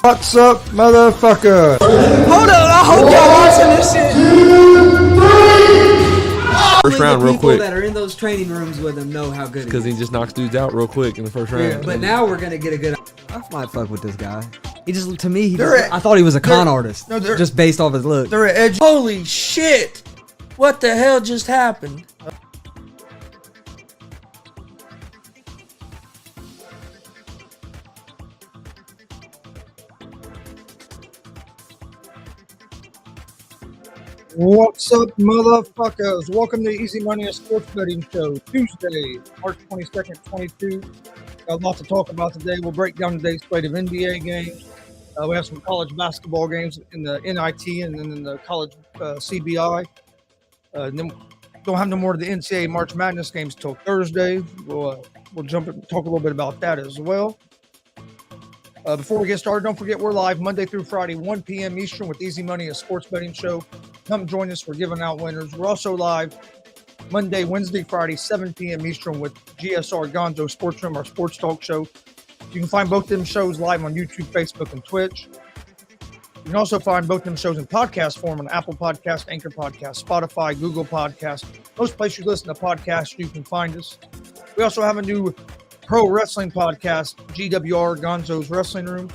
What's up, motherfucker? Hold on, I hope y'all watching this shit. First round, real quick. People that are in those training rooms with him know how good Because he just knocks dudes out real quick in the first round. Yeah, but now we're gonna get a good. I might fuck with this guy. He just, to me, I thought he was a con artist. No, just based off his look. They're edgy. Holy shit! What the hell just happened? What's up, motherfuckers? Welcome to Easy Money, a sports betting show. Tuesday, March 22nd, 22. Got a lot to talk about today. We'll break down today's slate of NBA games. We have some college basketball games in the NIT and then in the college CBI. Then don't have no more of the NCAA March Madness games till Thursday. We'll jump and talk a little bit about that as well. Before we get started, don't forget we're live Monday through Friday, 1 p.m. Eastern with Easy Money, a sports betting show. Come join us. We're giving out winners. We're also live Monday, Wednesday, Friday, 7 p.m. Eastern with GSR Gonzo Sports Room, our sports talk show. You can find both them shows live on YouTube, Facebook, and Twitch. You can also find both them shows in podcast form on Apple Podcast, Anchor Podcast, Spotify, Google Podcast. Most places you listen to podcasts, you can find us. We also have a new pro wrestling podcast, GWR Gonzo's Wrestling Room.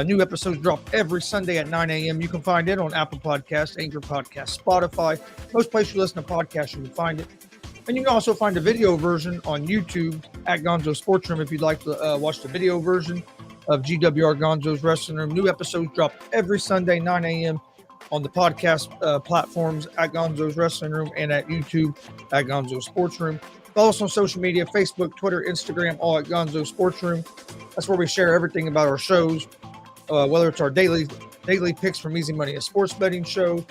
New episodes drop every Sunday at 9 a.m. You can find it on Apple Podcasts, Anchor Podcasts, Spotify. Most places you listen to podcasts, you can find it. And you can also find a video version on YouTube at Gonzo Sports Room if you'd like to watch the video version of GWR Gonzo's Wrestling Room. New episodes drop every Sunday, 9 a.m. on the podcast platforms at Gonzo's Wrestling Room and at YouTube at Gonzo Sports Room. Follow us on social media, Facebook, Twitter, Instagram, all at Gonzo Sports Room. That's where we share everything about our shows. Whether it's our daily picks from Easy Money, a sports betting show,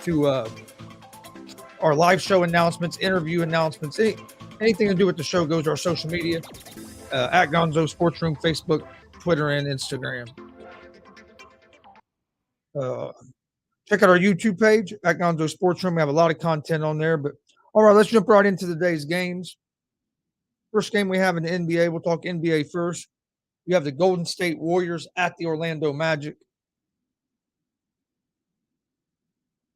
to our live show announcements, interview announcements, anything to do with the show goes to our social media at Gonzo Sports Room, Facebook, Twitter, and Instagram. Check out our YouTube page at Gonzo Sports Room. We have a lot of content on there. But all right, let's jump right into today's games. First game we have in the NBA. We'll talk NBA first. You have the Golden State Warriors at the Orlando Magic.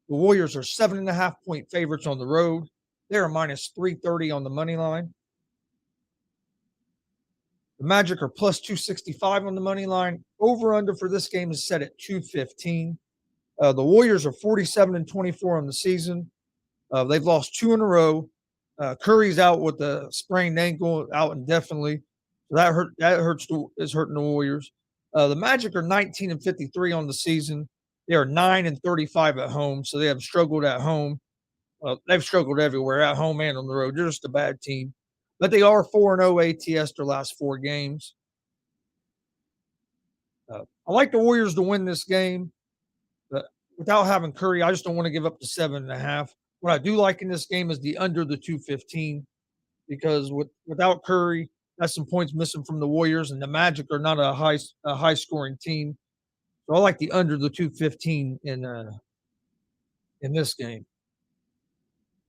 The Warriors are 7.5-point favorites on the road. They are minus 330 on the money line. The Magic are plus 265 on the money line. Over-under for this game is set at 215. The Warriors are 47-24 on the season. They've lost 2 in a row. Curry's out with a sprained ankle, out indefinitely. So is hurting the Warriors. The Magic are 19-53 on the season. They are 9-35 at home, so they have struggled at home. They've struggled everywhere, at home and on the road. They're just a bad team. But they are 4-0 ATS their last 4 games. I like the Warriors to win this game. But without having Curry, I just don't want to give up the 7.5. What I do like in this game is the under the 215. because without Curry, that's some points missing from the Warriors, and the Magic are not a high scoring team. So I like the under the 215 in this game.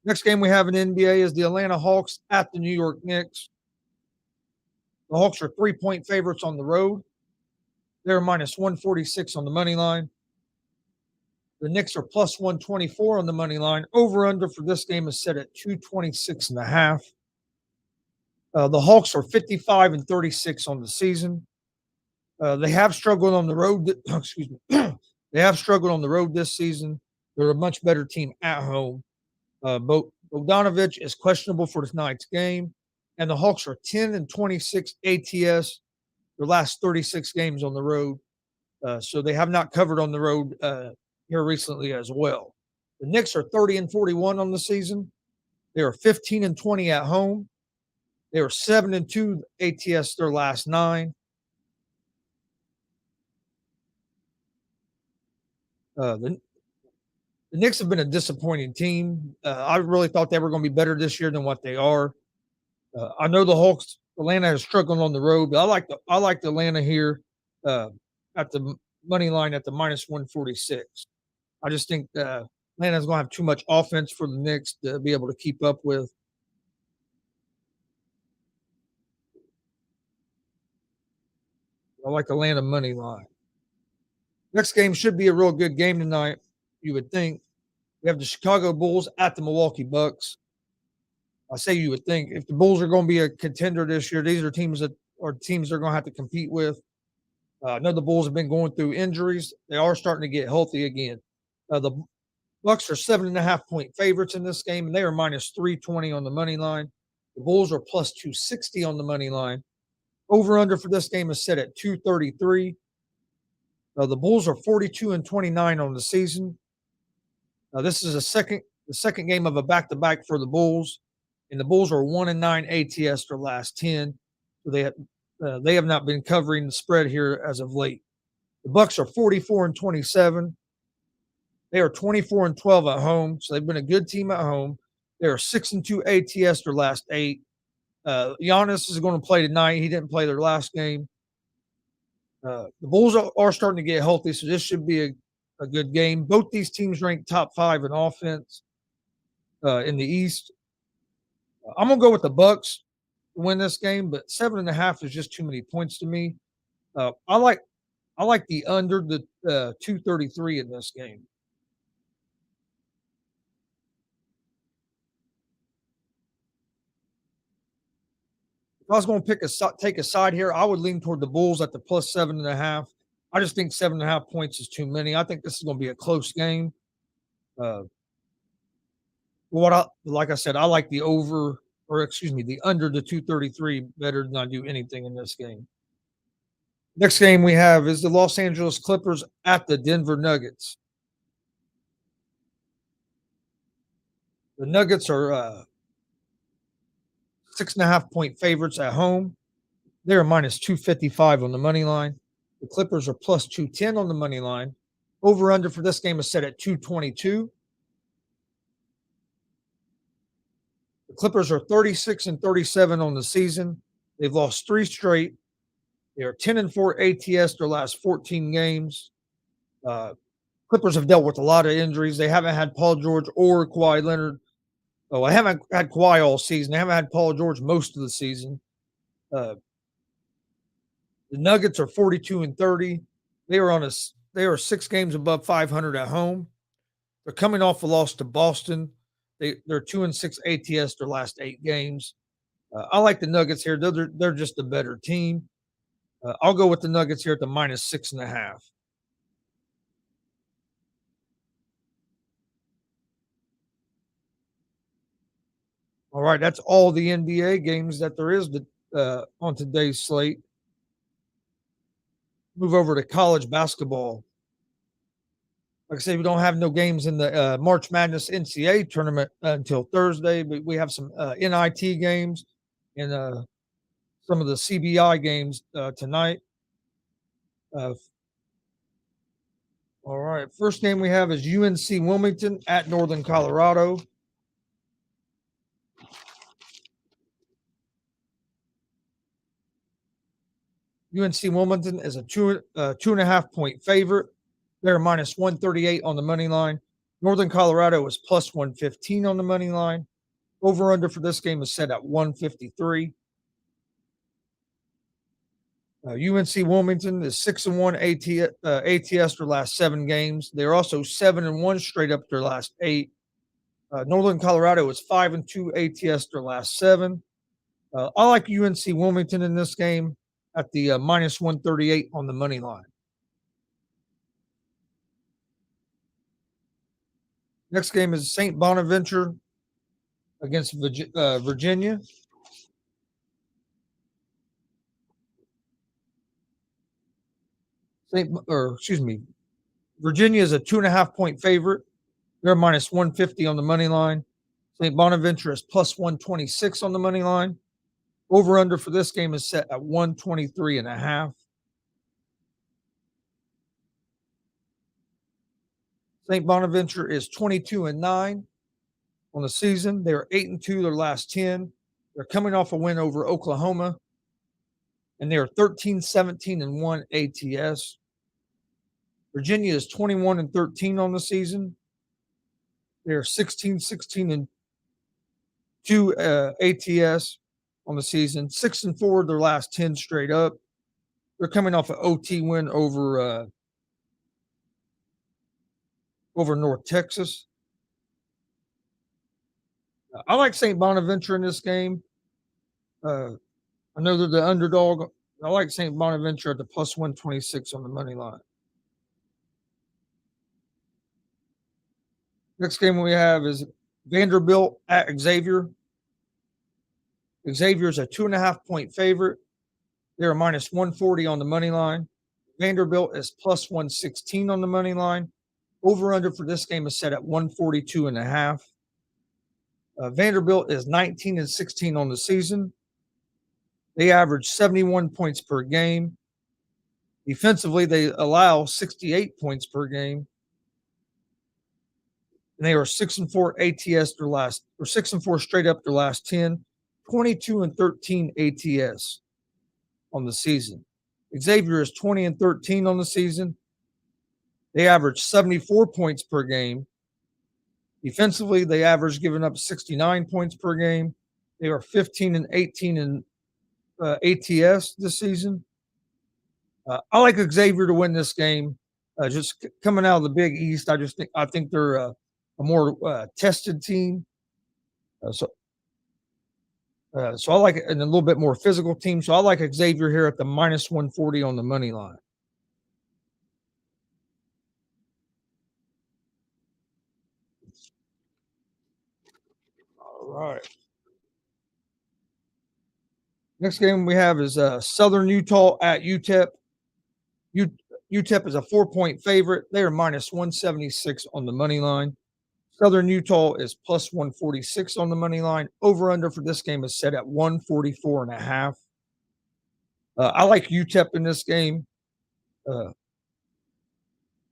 Next game we have in NBA is the Atlanta Hawks at the New York Knicks. The Hawks are 3-point favorites on the road. They're minus 146 on the money line. The Knicks are plus 124 on the money line. Over under for this game is set at 226.5. The Hawks are 55-36 on the season. They have struggled on the road. Excuse me. They have struggled on the road this season. They're a much better team at home. Bogdanovich is questionable for tonight's game, and the Hawks are 10-26 ATS their last 36 games on the road. So they have not covered on the road here recently as well. The Knicks are 30-41 on the season. They are 15-20 at home. They are 7-2 ATS their last 9. The Knicks have been a disappointing team. I really thought they were going to be better this year than what they are. I know the Hawks, Atlanta is struggling on the road, but I like the Atlanta here at the money line at the minus 146. I just think Atlanta's going to have too much offense for the Knicks to be able to keep up with. I like Atlanta money line. Next game should be a real good game tonight, you would think. We have the Chicago Bulls at the Milwaukee Bucks. I say you would think. If the Bulls are going to be a contender this year, these are teams they're going to have to compete with. I know the Bulls have been going through injuries. They are starting to get healthy again. The Bucks are 7.5-point favorites in this game, and they are minus 320 on the money line. The Bulls are plus 260 on the money line. Over under for this game is set at 233. The Bulls are 42-29 on the season. This is the second game of a back-to-back for the Bulls, and the Bulls are 1-9 ATS their last 10. So they have not been covering the spread here as of late. The Bucks are 44-27. They are 24-12 at home, so they've been a good team at home. They are 6-2 ATS their last 8. Giannis is going to play tonight. He didn't play their last game. The Bulls are starting to get healthy, so this should be a good game. Both these teams rank top 5 in offense in the East. I'm going to go with the Bucks to win this game, but 7.5 is just too many points to me. I like the under the 233 in this game. If I was going to take a side here, I would lean toward the Bulls at the plus 7.5. I just think 7.5 points is too many. I think this is going to be a close game. Like I said, I like the under the 233 better than I do anything in this game. Next game we have is the Los Angeles Clippers at the Denver Nuggets. The Nuggets are 6.5-point favorites at home. They're minus 255 on the money line. The Clippers are plus 210 on the money line. Over under for this game is set at 222. The Clippers are 36-37 on the season. They've lost 3 straight. They are 10-4 ATS their last 14 games. Clippers have dealt with a lot of injuries. They haven't had Paul George or Kawhi Leonard. Oh, I haven't had Kawhi all season. They haven't had Paul George most of the season. The Nuggets are 42-30. They are 6 games above 500 at home. They're coming off a loss to Boston. They're 2-6 ATS their last 8 games. I like the Nuggets here. They're just a better team. I'll go with the Nuggets here at the minus 6.5. All right, that's all the NBA games that there is on today's slate. Move over to college basketball. Like I said, we don't have no games in the March Madness NCAA tournament until Thursday, but we have some NIT games and some of the CBI games tonight. All right, first game we have is UNC Wilmington at Northern Colorado. UNC Wilmington is a 2.5 point favorite. They're minus 138 on the money line. Northern Colorado is plus 115 on the money line. Over under for this game is set at 153. UNC Wilmington is 6-1 ATS their last 7 games. They're also 7-1 straight up their last 8. Northern Colorado is 5-2 ATS their last 7. I like UNC Wilmington in this game at the minus 138 on the money line. Next game is St. Bonaventure against Virginia. Virginia is a 2.5 point favorite. They're minus 150 on the money line. St. Bonaventure is plus 126 on the money line. Over under for this game is set at 123.5. St. Bonaventure is 22-9 on the season. They're 8-2 their last 10. They're coming off a win over Oklahoma, and they are 13-17-1 ATS. Virginia is 21-13 on the season. They are 16-16-2 ATS on the season. 6-4 their last 10 straight up. They're coming off an OT win over North Texas. I like St. Bonaventure in this game. I know they're the underdog. I like St. Bonaventure at the plus 126 on the money line. Next game we have is Vanderbilt at Xavier. Xavier is a 2.5 point favorite. They're minus 140 on the money line. Vanderbilt is plus 116 on the money line. Over under for this game is set at 142.5. Vanderbilt is 19-16 on the season. They average 71 points per game. Defensively, they allow 68 points per game. And they are 6-4 ATS their last, or 6-4 straight up their last 10, 22-13 ATS on the season. Xavier is 20-13 on the season. They average 74 points per game. Defensively, they average giving up 69 points per game. They are 15-18 in ATS this season. I like Xavier to win this game. Just coming out of the Big East, I think they're a more tested team. So I like it, and a little bit more physical team. So I like Xavier here at the minus 140 on the money line. All right. Next game we have is Southern Utah at UTEP. UTEP is a 4-point favorite. They are minus 176 on the money line. Southern Utah is plus 146 on the money line. Over under for this game is set at 144.5. I like UTEP in this game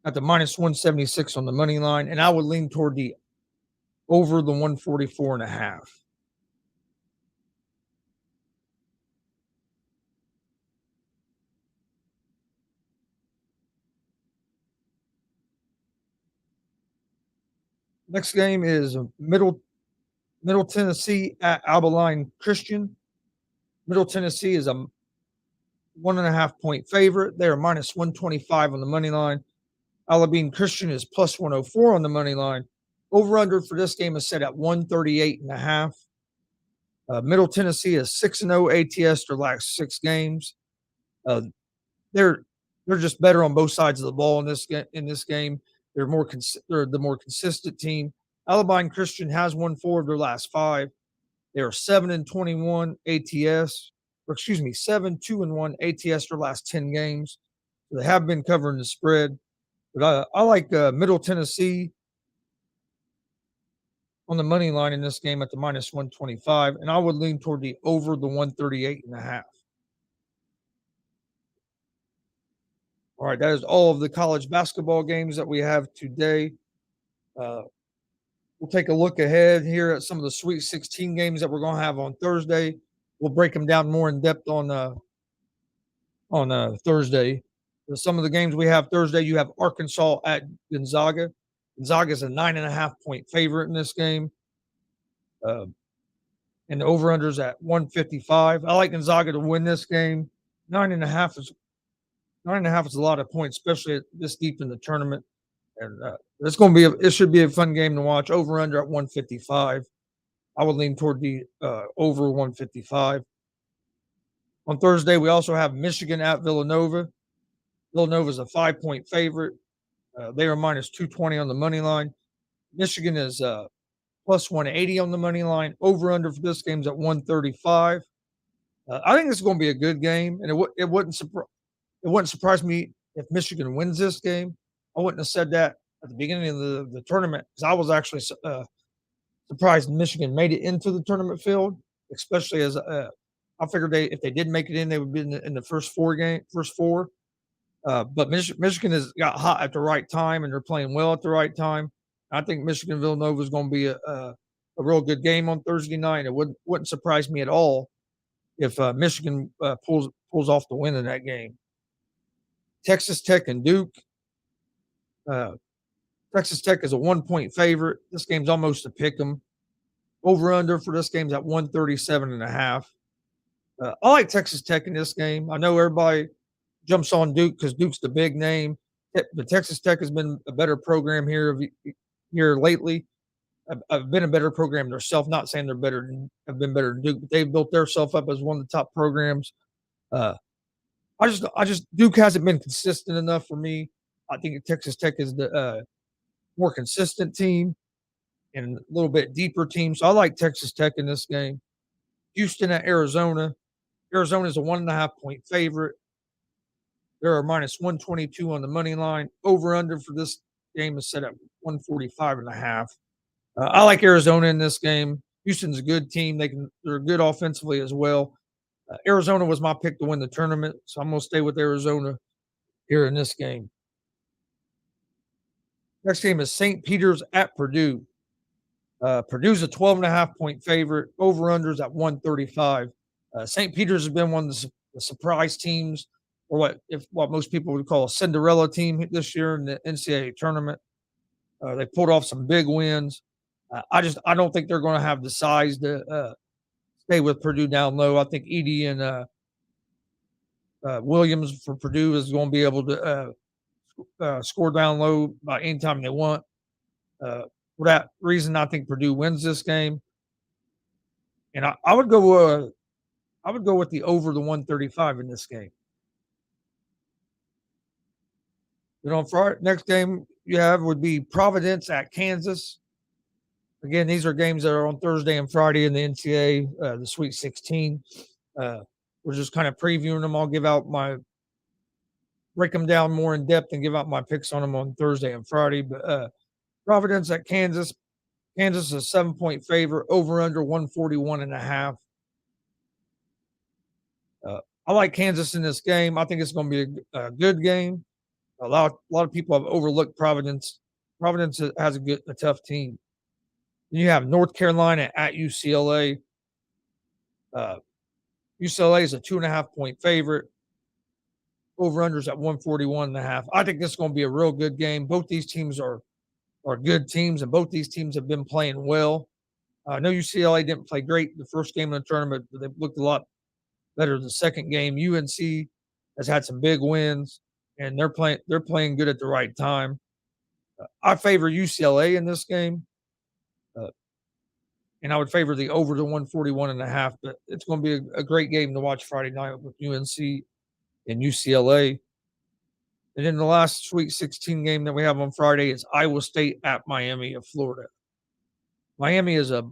at the minus 176 on the money line, and I would lean toward the over the 144.5. Next game is Middle Tennessee at Abilene Christian. Middle Tennessee is a 1.5-point favorite. They are minus 125 on the money line. Abilene Christian is plus 104 on the money line. Over under for this game is set at 138.5. Middle Tennessee is 6-0 ATS their last 6 games. They're just better on both sides of the ball in this game. They're the more consistent team. Abilene Christian has won 4 of their last 5. They are 7-21 ATS, 7-2-1 ATS their last 10 games. So they have been covering the spread. But I like Middle Tennessee on the money line in this game at the minus 125, and I would lean toward the over the 138.5. All right, that is all of the college basketball games that we have today. We'll take a look ahead here at some of the Sweet 16 games that we're going to have on Thursday. We'll break them down more in depth on on Thursday. Some of the games we have Thursday, you have Arkansas at Gonzaga. Gonzaga is a 9.5-point favorite in this game. And the over-unders at 155. I like Gonzaga to win this game. 9.5 is a lot of points, especially this deep in the tournament. And it should be a fun game to watch. Over/under at 155. I would lean toward the over 155. On Thursday, we also have Michigan at Villanova. Villanova is a 5-point favorite. They are minus 220 on the money line. Michigan is plus 180 on the money line. Over/under for this game is at 135. I think this is going to be a good game, and it wouldn't surprise me if Michigan wins this game. I wouldn't have said that at the beginning of the tournament because I was actually surprised Michigan made it into the tournament field, especially as I figured if they did make it in, they would be in the first four. But Michigan has got hot at the right time, and they're playing well at the right time. I think Michigan Villanova is going to be a real good game on Thursday night. It wouldn't surprise me at all if Michigan pulls off the win in that game. Texas Tech and Duke. Texas Tech is a 1-point favorite. This game's almost a pick 'em. Over/under for this game's at 137.5. I like Texas Tech in this game. I know everybody jumps on Duke because Duke's the big name, but Texas Tech has been a better program here lately. I've been a better program themselves. Not saying they're have been better than Duke, but they've built themselves up as one of the top programs. Duke hasn't been consistent enough for me. I think Texas Tech is the more consistent team and a little bit deeper team. So I like Texas Tech in this game. Houston at Arizona. Arizona is a 1.5-point favorite. There are minus 122 on the money line. Over/under for this game is set at 145.5. I like Arizona in this game. Houston's a good team. They're good offensively as well. Arizona was my pick to win the tournament, so I'm going to stay with Arizona here in this game. Next game is St. Peter's at Purdue. Purdue's a 12.5-point favorite. Over/unders at 135. St. Peter's has been one of the surprise teams, or what most people would call a Cinderella team this year in the NCAA tournament. They pulled off some big wins. I don't think they're going to have the size to stay with Purdue down low. I think Edey and Williams for Purdue is going to be able to score down low by any time they want. For that reason, I think Purdue wins this game, and I would go with the over the 135 in this game. Friday, next game you have would be Providence at Kansas. Again, these are games that are on Thursday and Friday in the NCAA, the Sweet 16. We're just kind of previewing them. I'll break them down more in depth and give out my picks on them on Thursday and Friday. But Providence at Kansas. Kansas is a 7-point favorite. Over/under 141.5. I like Kansas in this game. I think it's going to be a good game. A lot of people have overlooked Providence. Providence has a tough team. Then you have North Carolina at UCLA. UCLA is a 2.5-point favorite. Over/unders at 141.5. I think this is going to be a real good game. Both these teams are good teams, and both these teams have been playing well. I know UCLA didn't play great the first game of the tournament, but they looked a lot better the second game. UNC has had some big wins, and they're playing good at the right time. I favor UCLA in this game, and I would favor the over to 141.5. But it's going to be a great game to watch Friday night with UNC and UCLA. And then the last Sweet 16 game that we have on Friday is Iowa State at Miami of Florida. Miami is a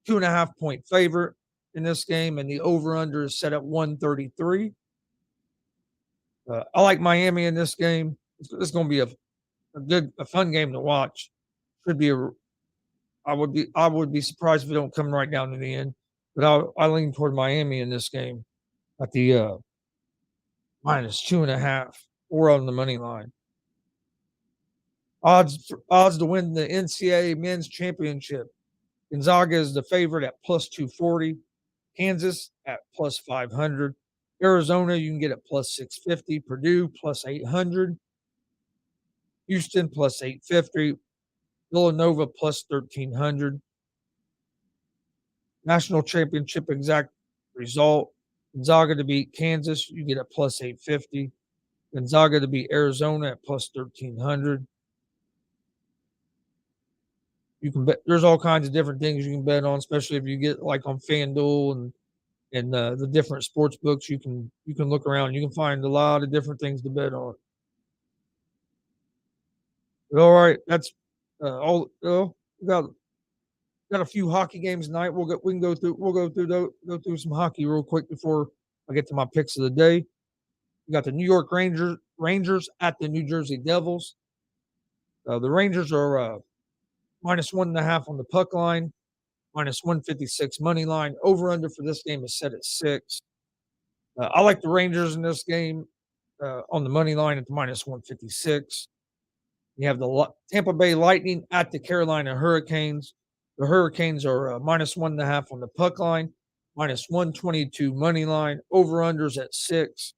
2.5-point favorite in this game, and the over/under is set at 133. I like Miami in this game. It's going to be a fun game to watch. Should be I would be surprised if it don't come right down to the end, but I lean toward Miami in this game at the minus 2.5 or on the money line. Odds to win the NCAA men's championship. Gonzaga is the favorite at plus 240. Kansas at plus 500. Arizona, you can get it plus 650. Purdue, plus 800. Houston, plus 850. Villanova, plus 1,300. National championship exact result. Gonzaga to beat Kansas, you get it plus 850. Gonzaga to beat Arizona at plus 1,300. You can bet. There's all kinds of different things you can bet on, especially if you get like on FanDuel and the different sports books. You can look around. You can find a lot of different things to bet on. All right, that's all. We got a few hockey games tonight. We'll go through some hockey real quick before I get to my picks of the day. We got the New York Rangers at the New Jersey Devils. The Rangers are minus 1.5 on the puck line, minus 156 money line. Over under for this game is set at 6. I like the Rangers in this game on the money line at the minus 156. You have the Tampa Bay Lightning at the Carolina Hurricanes. The Hurricanes are minus 1.5 on the puck line, minus 122 money line. Over unders at 6.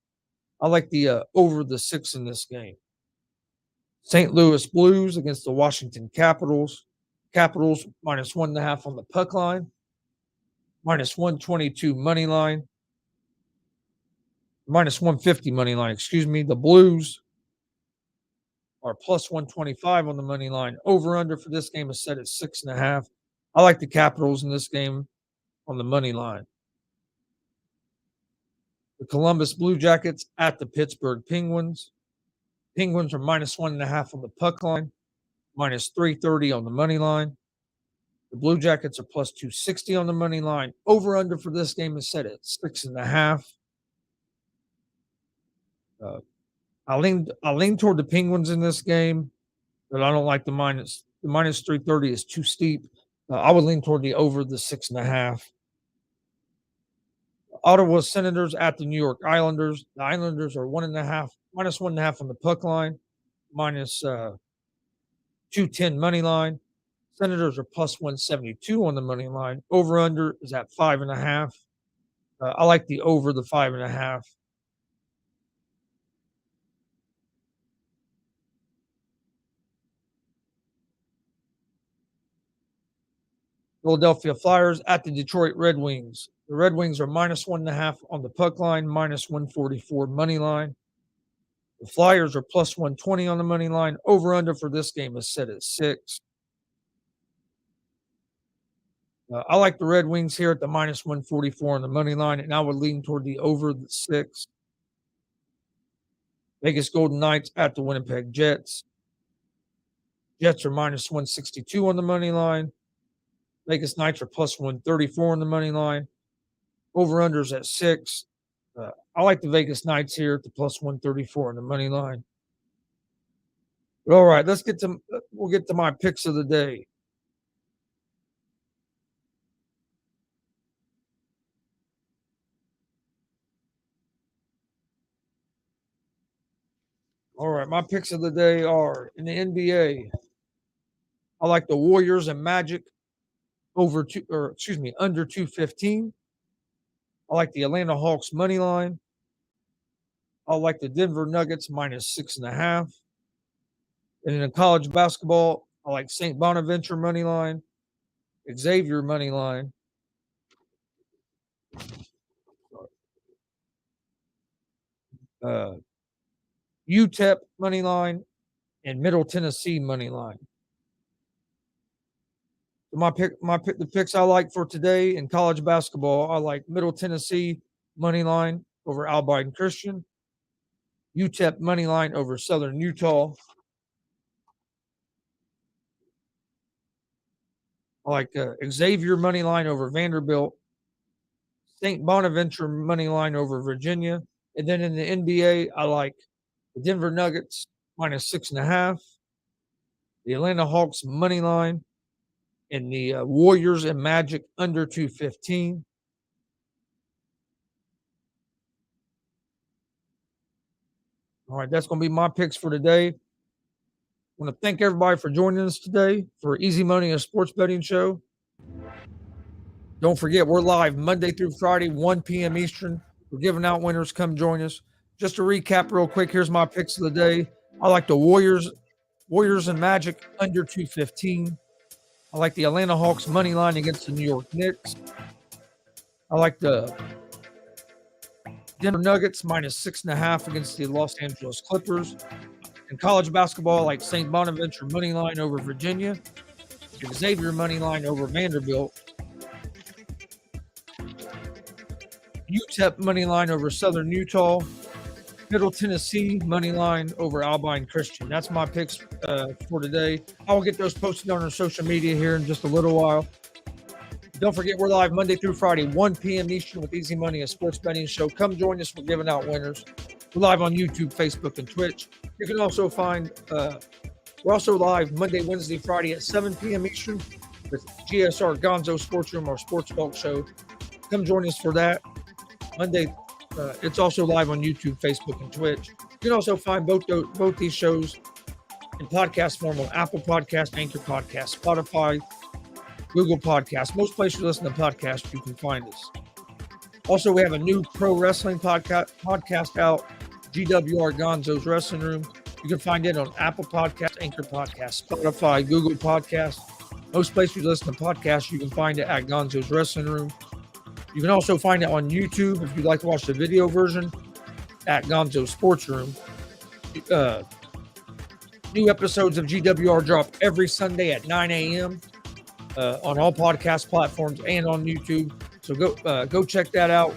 I like the over the 6 in this game. St. Louis Blues against the Washington Capitals. Capitals minus 1.5 on the puck line, minus 122 money line, minus 150 money line. Excuse me. The Blues are plus 125 on the money line. Over under for this game is set at 6.5. I like the Capitals in this game on the money line. The Columbus Blue Jackets at the Pittsburgh Penguins. Penguins are minus 1.5 on the puck line, minus 330 on the money line. The Blue Jackets are plus 260 on the money line. Over under for this game is set at 6.5. I lean toward the Penguins in this game, but I don't like the minus. The minus 330 is too steep. I would lean toward the over the 6.5. Ottawa Senators at the New York Islanders. The Islanders are minus 1.5 on the puck line, minus 210 money line. Senators are plus 172 on the money line. Over under is at 5.5. I like the over the 5.5. Philadelphia Flyers at the Detroit Red Wings. The Red Wings are minus 1.5 on the puck line, minus 144 money line. The Flyers are plus 120 on the money line. Over under for this game is set at 6. I like the Red Wings here at the minus 144 on the money line, and I would lean toward the over the 6. Vegas Golden Knights at the Winnipeg Jets. Jets are minus 162 on the money line. Vegas Knights are plus 134 on the money line. Over-unders at 6. I like the Vegas Knights here at the plus 134 on the money line. But all right, we'll get to my picks of the day. All right, my picks of the day are in the NBA. I like the Warriors and Magic under 215. I like the Atlanta Hawks money line. I like the Denver Nuggets minus 6.5. And in college basketball, I like St. Bonaventure money line, Xavier money line, UTEP money line, and Middle Tennessee money line. So the picks I like for today in college basketball, I like Middle Tennessee money line over Albion Christian, UTEP money line over Southern Utah. I like Xavier money line over Vanderbilt, St. Bonaventure money line over Virginia, and then in the NBA, I like the Denver Nuggets minus 6.5, the Atlanta Hawks money line, and the Warriors and Magic under 215. All right, that's going to be my picks for today. I want to thank everybody for joining us today for Easy Money, a sports betting show. Don't forget, we're live Monday through Friday, 1 p.m. Eastern. We're giving out winners. Come join us. Just to recap real quick, here's my picks of the day. I like the Warriors and Magic under 215. I like the Atlanta Hawks money line against the New York Knicks. I like the Denver Nuggets minus 6.5 against the Los Angeles Clippers. In college basketball, I like St. Bonaventure money line over Virginia. Xavier money line over Vanderbilt. UTEP money line over Southern Utah. Middle Tennessee money line over Albine Christian. That's my picks for today. I will get those posted on our social media here in just a little while. Don't forget, we're live Monday through Friday, 1 p.m. Eastern with Easy Money, a sports betting show. Come join us. We're giving out winners. We're live on YouTube, Facebook, and Twitch. You can also find, we're also live Monday, Wednesday, Friday at 7 p.m. Eastern with GSR Gonzo Sports Room, our sports talk show. Come join us for that. Monday, it's also live on YouTube, Facebook, and Twitch. You can also find both these shows in podcast form on Apple Podcast, Anchor Podcast, Spotify, Google Podcasts. Most places you listen to podcasts, you can find us. Also, we have a new pro wrestling podcast out, GWR Gonzo's Wrestling Room. You can find it on Apple Podcasts, Anchor Podcasts, Spotify, Google Podcasts. Most places you listen to podcasts, you can find it at Gonzo's Wrestling Room. You can also find it on YouTube if you'd like to watch the video version at Gonzo's Sports Room. New episodes of GWR drop every Sunday at 9 a.m. On all podcast platforms and on YouTube. So go check that out.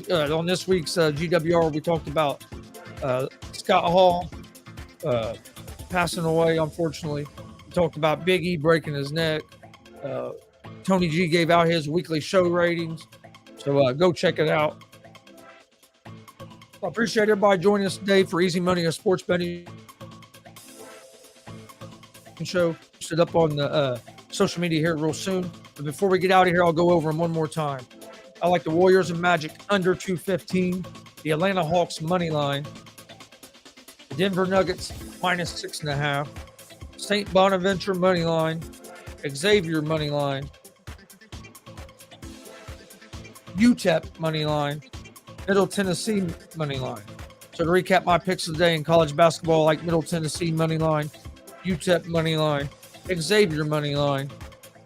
On this week's GWR, we talked about Scott Hall passing away, unfortunately. We talked about Big E breaking his neck. Tony G gave out his weekly show ratings. So go check it out. I appreciate everybody joining us today for Easy Money, a sports betting show. Posted up on the social media here real soon. But before we get out of here, I'll go over them one more time. I like the Warriors and Magic under 215. The Atlanta Hawks money line. The Denver Nuggets minus 6.5. St. Bonaventure money line. Xavier money line. UTEP money line. Middle Tennessee money line. So to recap my picks of the day in college basketball, I like Middle Tennessee money line, UTEP money line, Xavier money line,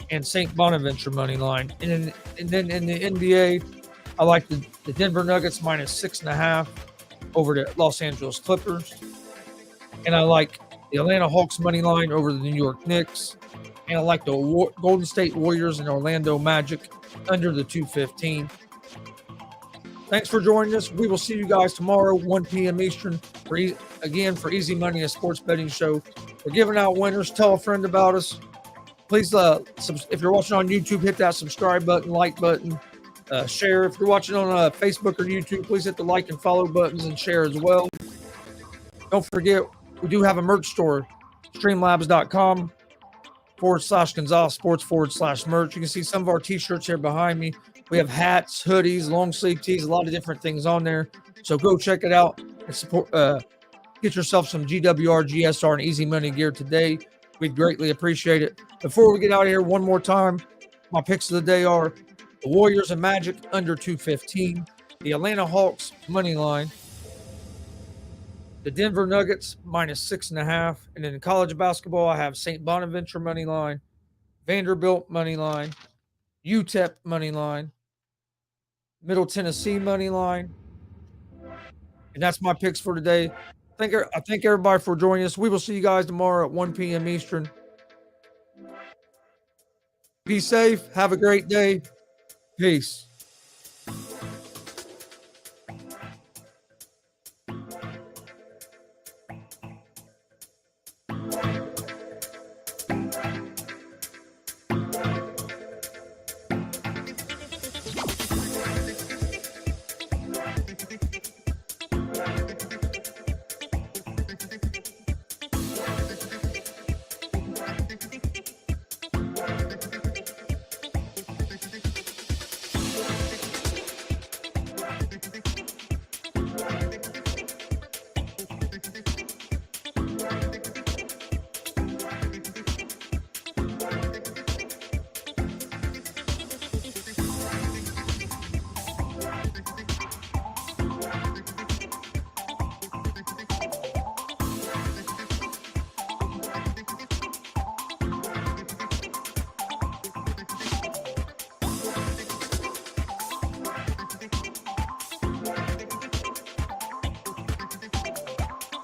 and St. Bonaventure money line. And then in the NBA, I like the Denver Nuggets minus 6.5 over the Los Angeles Clippers. And I like the Atlanta Hawks money line over the New York Knicks. And I like the Golden State Warriors and Orlando Magic under the 215. Thanks for joining us. We will see you guys tomorrow, 1 p.m. Eastern, for Easy Money, a sports betting show. We're giving out winners. Tell a friend about us. Please, if you're watching on YouTube, hit that subscribe button, like button, share. If you're watching on Facebook or YouTube, please hit the like and follow buttons and share as well. Don't forget, we do have a merch store, streamlabs.com/Gonzalez Sports/merch. You can see some of our t-shirts here behind me. We have hats, hoodies, long sleeve tees, a lot of different things on there. So go check it out and support. Get yourself some GWR, GSR, and Easy Money gear today. We'd greatly appreciate it. Before we get out of here, one more time, my picks of the day are the Warriors and Magic under 215, the Atlanta Hawks money line, the Denver Nuggets minus 6.5, and in college basketball, I have St. Bonaventure money line, Vanderbilt money line, UTEP money line, Middle Tennessee money line, and that's my picks for today. I thank everybody for joining us. We will see you guys tomorrow at 1 p.m. Eastern. Be safe. Have a great day. Peace.